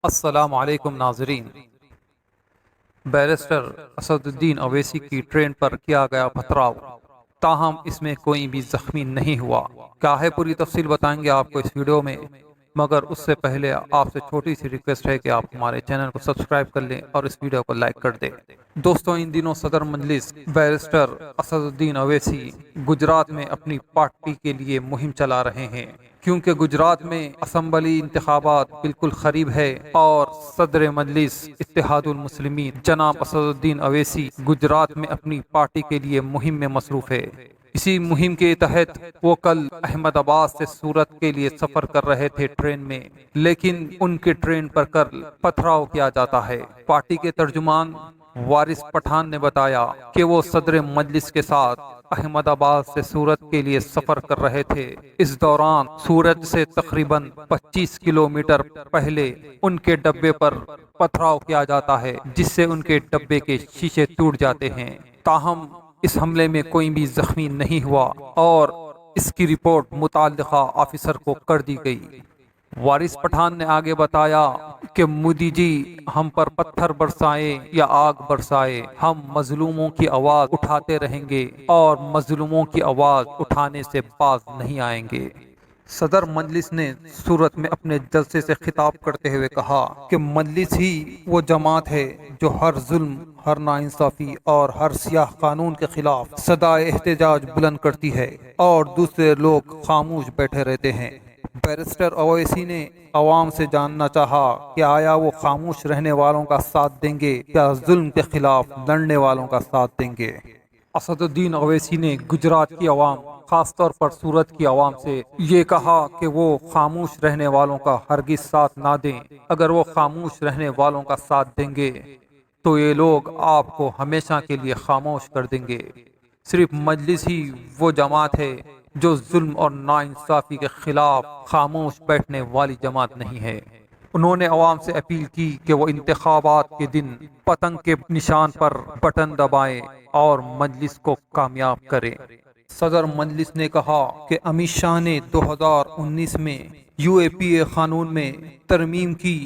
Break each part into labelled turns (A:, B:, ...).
A: السلام علیکم ناظرین۔ بیرسٹر اسد الدین اویسی کی ٹرین پر کیا گیا پتھراؤ، تاہم اس میں کوئی بھی زخمی نہیں ہوا۔ کیا ہے پوری تفصیل بتائیں گے آپ کو اس ویڈیو میں، مگر اس سے پہلے آپ سے چھوٹی سی ریکویسٹ ہے کہ آپ ہمارے چینل کو سبسکرائب کر لیں اور اس ویڈیو کو لائک کر دیں۔ دوستوں، ان دنوں صدر مجلس بیرسٹر اسد الدین اویسی گجرات میں اپنی پارٹی کے لیے مہم چلا رہے ہیں، کیونکہ گجرات میں اسمبلی انتخابات بالکل قریب ہے اور صدر مجلس اتحاد المسلمین جناب اسد الدین اویسی گجرات میں اپنی پارٹی کے لیے مہم میں مصروف ہے۔ اسی مہم کے تحت وہ کل احمد آباد سے سورت کے لیے سفر کر رہے تھے ٹرین میں، لیکن ان کی ٹرین پر کل پتھراؤ کیا جاتا ہے۔ پارٹی کے ترجمان وارث پٹھان نے بتایا کہ وہ صدر مجلس کے ساتھ احمد آباد سے سورت کے لیے سفر کر رہے تھے۔ اس دوران سورت سے تقریباً 25 کلومیٹر پہلے ان کے ڈبے پر پتھراؤ کیا جاتا ہے، جس سے ان کے ڈبے کے شیشے ٹوٹ جاتے ہیں۔ تاہم اس حملے میں کوئی بھی زخمی نہیں ہوا اور اس کی رپورٹ متعلقہ آفیسر کو کر دی گئی۔ وارث پٹھان نے آگے بتایا کہ مودی جی ہم پر پتھر برسائے یا آگ برسائے، ہم مظلوموں کی آواز اٹھاتے رہیں گے اور مظلوموں کی آواز اٹھانے سے باز نہیں آئیں گے۔ صدر مجلس نے سورت میں اپنے جلسے سے خطاب کرتے ہوئے کہا کہ مجلس ہی وہ جماعت ہے جو ہر ظلم، ہر ناانصافی اور ہر سیاہ قانون کے خلاف صدائے احتجاج بلند کرتی ہے اور دوسرے لوگ خاموش بیٹھے رہتے ہیں۔ بیرسٹر اویسی نے عوام سے جاننا چاہا کہ آیا وہ خاموش رہنے والوں کا ساتھ دیں گے یا ظلم کے خلاف لڑنے والوں کا ساتھ دیں گے۔ اسد الدین اویسی نے گجرات کی عوام، خاص طور پر سورت کی عوام سے یہ کہا کہ وہ خاموش رہنے والوں کا ہرگز ساتھ نہ دیں۔ اگر وہ خاموش رہنے والوں کا ساتھ دیں گے تو یہ لوگ آپ کو ہمیشہ کے لیے خاموش کر دیں گے۔ صرف مجلس ہی وہ جماعت ہے جو ظلم اور ناانصافی کے خلاف خاموش بیٹھنے والی جماعت نہیں ہے۔ انہوں نے عوام سے اپیل کی کہ وہ انتخابات کے دن پتنگ کے نشان پر بٹن دبائیں اور مجلس کو کامیاب کریں۔ صدر مجلس نے کہا کہ امت شاہ نے 2019 میں UAPA قانون میں ترمیم کی،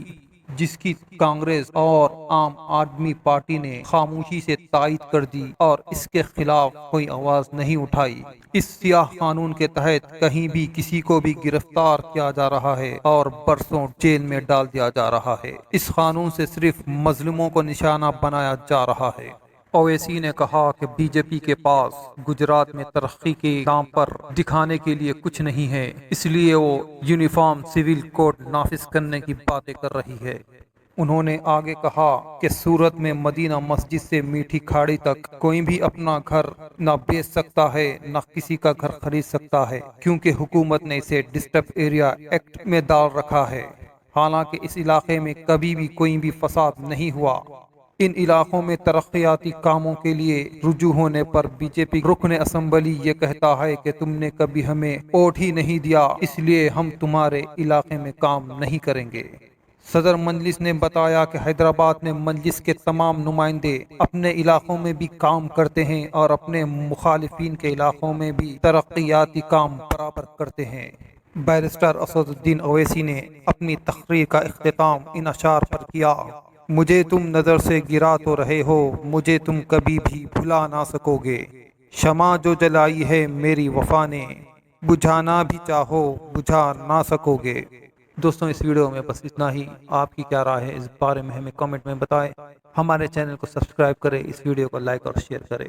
A: جس کی کانگریس اور عام آدمی پارٹی نے خاموشی سے تائید کر دی اور اس کے خلاف کوئی آواز نہیں اٹھائی۔ اس سیاہ قانون کے تحت کہیں بھی کسی کو بھی گرفتار کیا جا رہا ہے اور برسوں جیل میں ڈال دیا جا رہا ہے۔ اس قانون سے صرف مظلوموں کو نشانہ بنایا جا رہا ہے۔ اویسی نے کہا کہ BJP کے پاس گجرات میں ترقی کے نام پر دکھانے کے لیے کچھ نہیں ہے، اس لیے وہ یونیفارم سول کوڈ نافذ کرنے کی باتیں کر رہی ہے۔ انہوں نے آگے کہا کہ سورت میں مدینہ مسجد سے میٹھی کھاڑی تک کوئی بھی اپنا گھر نہ بیچ سکتا ہے، نہ کسی کا گھر خرید سکتا ہے، کیونکہ حکومت نے اسے ڈسٹرب ایریا ایکٹ میں ڈال رکھا ہے۔ حالانکہ اس علاقے میں کبھی بھی کوئی بھی فساد نہیں ہوا۔ ان علاقوں میں ترقیاتی کاموں کے لیے رجوع ہونے پر BJP رکن اسمبلی یہ کہتا ہے کہ تم نے کبھی ہمیں ووٹ ہی نہیں دیا، اس لیے ہم تمہارے علاقے میں کام نہیں کریں گے۔ صدر مجلس نے بتایا کہ حیدرآباد میں مجلس کے تمام نمائندے اپنے علاقوں میں بھی کام کرتے ہیں اور اپنے مخالفین کے علاقوں میں بھی ترقیاتی کام برابر کرتے ہیں۔ بیرسٹر اسد الدین اویسی نے اپنی تقریر کا اختتام ان اشعار پر کیا: مجھے تم نظر سے گرا تو رہے ہو، مجھے تم کبھی بھی بھلا نہ سکو گے۔ شمع جو جلائی ہے میری وفا نے، بجھانا بھی چاہو بجھا نہ سکو گے۔ دوستوں، اس ویڈیو میں بس اتنا ہی۔ آپ کی کیا رائے ہے اس بارے میں ہمیں کامنٹ میں بتائیں۔ ہمارے چینل کو سبسکرائب کریں، اس ویڈیو کو لائک اور شیئر کریں۔